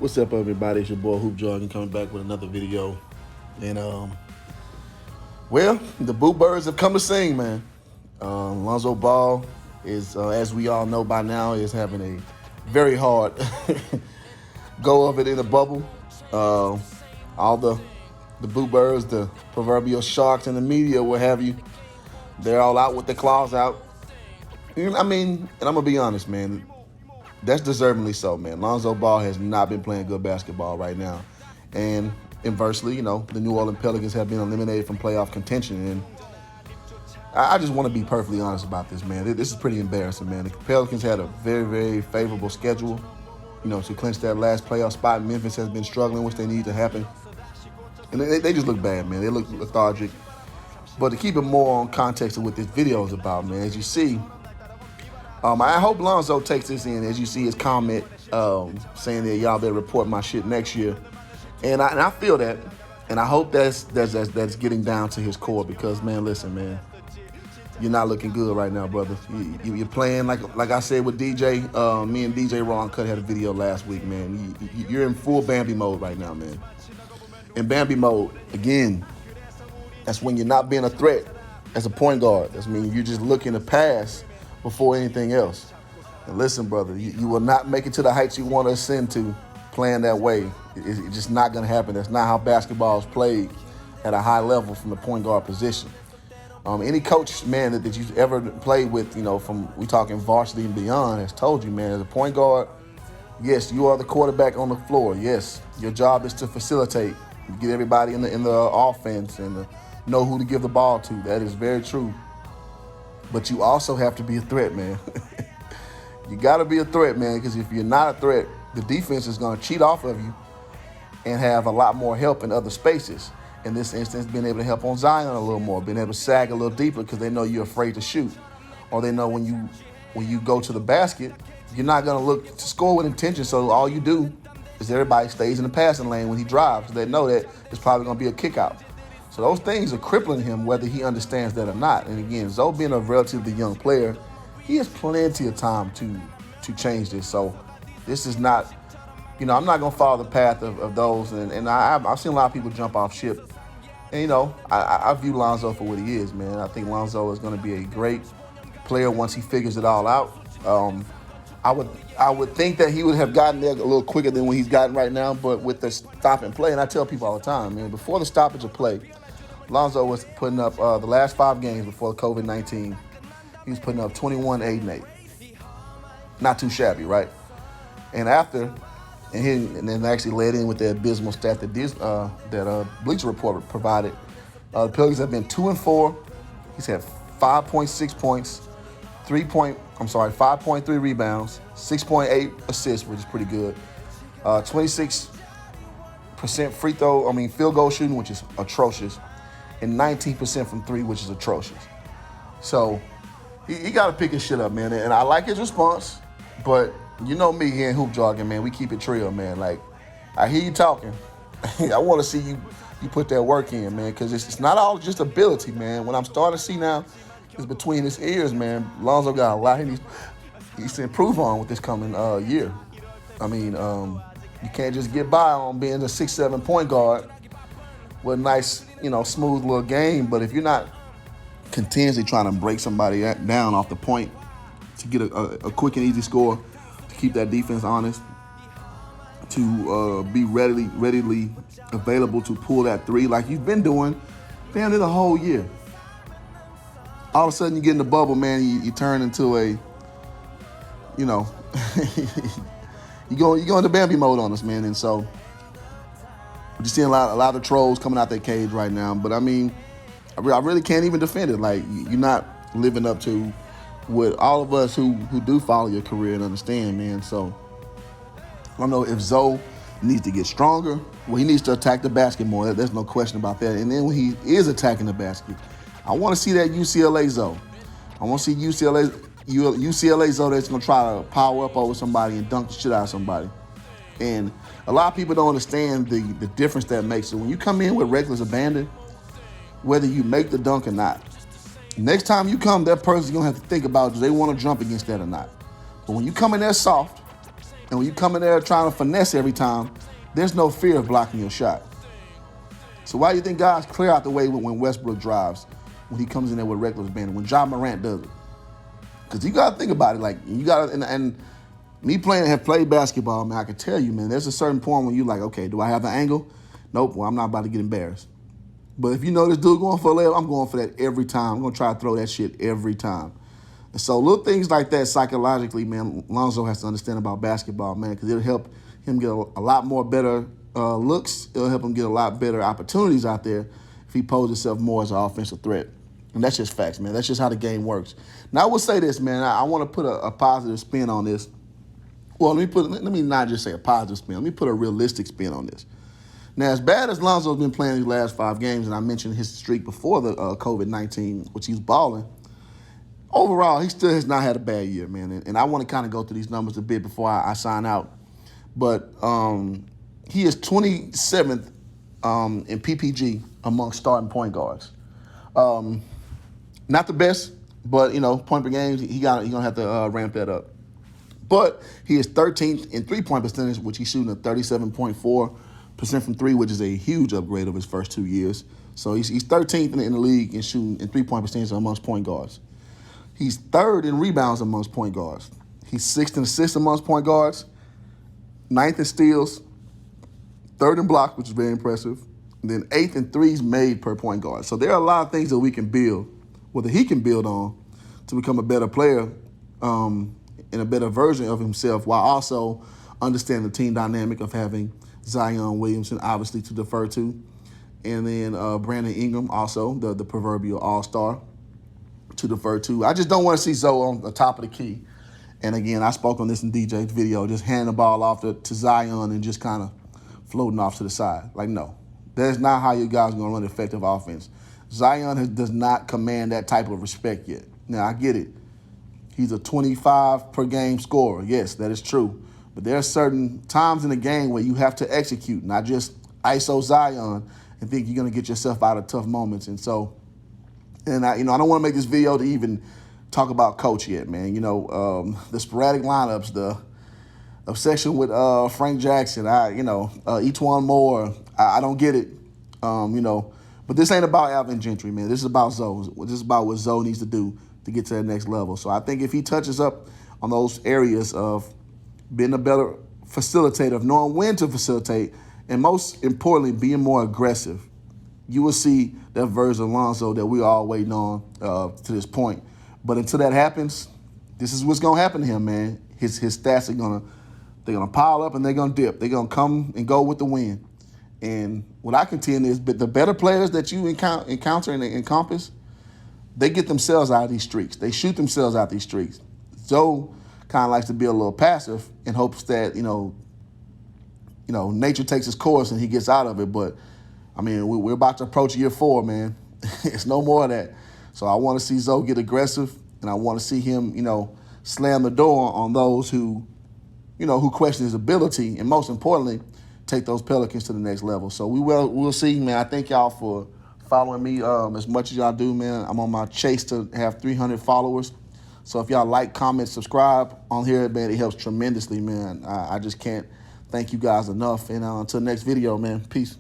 What's up, everybody? It's your boy Hoop Jordan coming back with another video. And well, the Boo Birds have come to sing, man. Lonzo Ball is, as we all know by now, is having a very hard go of it in the bubble. All the Boo Birds, the proverbial sharks in the media, what have you, they're all out with their claws out. I mean, and I'm gonna be honest, man. That's deservingly so, man. Lonzo Ball has not been playing good basketball right now. And inversely, the New Orleans Pelicans have been eliminated from playoff contention. And I just want to be perfectly honest about this, man. This is pretty embarrassing, man. The Pelicans had a very, very favorable schedule, to clinch that last playoff spot. Memphis has been struggling, which they need to happen. And they just look bad, man. They look lethargic. But to keep it more on context of what this video is about, man, as you see, I hope Lonzo takes this in. As you see his comment saying that y'all better report my shit next year, and I feel that, and I hope that's getting down to his core because, man, listen, man, you're not looking good right now, brother. You're playing like I said with DJ. Me and DJ Ron Cut had a video last week, man. You're in full Bambi mode right now, man. In Bambi mode, again, that's when you're not being a threat as a point guard. That's mean you're just looking to pass before anything else. And listen, brother, you will not make it to the heights you want to ascend to playing that way. It's just not going to happen. That's not how basketball is played at a high level from the point guard position. Any coach, man, that you've ever played with, from we talking varsity and beyond, has told you, man, as a point guard, yes, you are the quarterback on the floor. Yes, your job is to facilitate, get everybody in the offense and know who to give the ball to. That is very true. But you also have to be a threat, man. You got to be a threat, man, because if you're not a threat, the defense is going to cheat off of you and have a lot more help in other spaces. In this instance, being able to help on Zion a little more, being able to sag a little deeper because they know you're afraid to shoot. Or they know when you go to the basket, you're not going to look to score with intention, so all you do is everybody stays in the passing lane when he drives. They know that it's probably going to be a kick out. So those things are crippling him, whether he understands that or not. And again, Zoe being a relatively young player, he has plenty of time to change this. So this is not, I'm not going to follow the path of those. And I've seen a lot of people jump off ship. And, I view Lonzo for what he is, man. I think Lonzo is going to be a great player once he figures it all out. I would think that he would have gotten there a little quicker than what he's gotten right now, but with the stop and play, and I tell people all the time, man, before the stoppage of play, Lonzo was putting up the last 5 games before COVID-19. He was putting up 21, 8, and 8. Not too shabby, right? And after, and then actually led in with the abysmal stat that Bleacher Report provided. The Pelicans have been 2-4. He's had 5.6 points, 5.3 rebounds, 6.8 assists, which is pretty good. 26% field goal shooting, which is atrocious. And 19% from 3, which is atrocious. So he got to pick his shit up, man. And I like his response, but you know me here in Hoop Jargon, man, we keep it trill, man. Like, I hear you talking. I want to see you put that work in, man, because it's not all just ability, man. What I'm starting to see now is between his ears, man. Lonzo got a lot he needs to improve on with this coming year. I mean, you can't just get by on being a 6'7" point guard with a nice, smooth little game. But if you're not continuously trying to break somebody down off the point to get a quick and easy score, to keep that defense honest, to be readily available to pull that 3 like you've been doing, damn near the whole year. All of a sudden you get in the bubble, man, you turn into a, you go into Bambi mode on us, man. And so we're just seeing a lot of trolls coming out their cage right now. But I mean, I really can't even defend it. Like, you're not living up to what all of us who do follow your career and understand, man. So I don't know if Zoe needs to get stronger. Well, he needs to attack the basket more. There's no question about that. And then when he is attacking the basket, I want to see that UCLA Zoe. I want to see UCLA Zoe that's going to try to power up over somebody and dunk the shit out of somebody. And a lot of people don't understand the difference that makes. So when you come in with reckless abandon, whether you make the dunk or not, next time you come, that person's going to have to think about, do they want to jump against that or not? But when you come in there soft, And when you come in there trying to finesse every time, there's no fear of blocking your shot. So why do you think guys clear out the way when Westbrook drives, when he comes in there with reckless abandon, when Ja Morant does it? Because you got to think about it. Like, you got to, and me have played basketball, man, I can tell you, man, there's a certain point when you're like, okay, do I have the angle? Nope, well, I'm not about to get embarrassed. But if you know this dude going for a layup, I'm going for that every time. I'm going to try to throw that shit every time. And so little things like that psychologically, man, Lonzo has to understand about basketball, man, because it'll help him get a lot more better looks. It'll help him get a lot better opportunities out there if he poses himself more as an offensive threat. And that's just facts, man. That's just how the game works. Now, I will say this, man. I want to put a positive spin on this. Well, let me not just say a positive spin. Let me put a realistic spin on this. Now, as bad as Lonzo's been playing these last 5 games, and I mentioned his streak before the COVID-19, which he's balling, overall, he still has not had a bad year, man. And I want to kind of go through these numbers a bit before I sign out. But he is 27th in PPG among starting point guards. Not the best, but, point per game, he's going to have to ramp that up. But he is 13th in three-point percentage, which he's shooting at 37.4% from three, which is a huge upgrade of his first 2 years. So he's 13th in the league in shooting in three-point percentage amongst point guards. He's 3rd in rebounds amongst point guards. He's 6th in assists amongst point guards, 9th in steals, 3rd in blocks, which is very impressive, and then 8th in threes made per point guard. So there are a lot of things that we can build, whether he can build on, to become a better player and a better version of himself, while also understanding the team dynamic of having Zion Williamson, obviously, to defer to, and then Brandon Ingram, also the proverbial all-star, to defer to. I just don't want to see Zoe on the top of the key. And again, I spoke on this in DJ's video, just handing the ball off to Zion and just kind of floating off to the side. Like, no, that's not how you guys are going to run an effective offense. Zion does not command that type of respect yet. Now, I get it. He's a 25 per game scorer. Yes, that is true. But there are certain times in the game where you have to execute, not just ISO Zion and think you're going to get yourself out of tough moments. And so, I don't want to make this video to even talk about coach yet, man. The sporadic lineups, the obsession with Frank Jackson, Etuan Moore, I don't get it, But this ain't about Alvin Gentry, man. This is about Zoe. This is about what Zoe needs to do to get to that next level. So I think if he touches up on those areas of being a better facilitator, of knowing when to facilitate, and most importantly, being more aggressive, you will see that version of Lonzo that we're all waiting on to this point. But until that happens, this is what's going to happen to him, man. His stats are they're gonna pile up and they're going to dip. They're going to come and go with the wind. And what I contend is the better players that you encounter and encompass, they get themselves out of these streaks. They shoot themselves out these streaks. Zoe kind of likes to be a little passive in hopes that, nature takes its course and he gets out of it. But, we're about to approach year 4, man. It's no more of that. So I want to see Zoe get aggressive, and I want to see him, slam the door on those who question his ability, and most importantly, take those Pelicans to the next level. So we'll see, man. I thank y'all for following me as much as y'all do, man. I'm on my chase to have 300 followers. So if y'all like, comment, subscribe on here, man, it helps tremendously, man. I just can't thank you guys enough. And until next video, man, peace.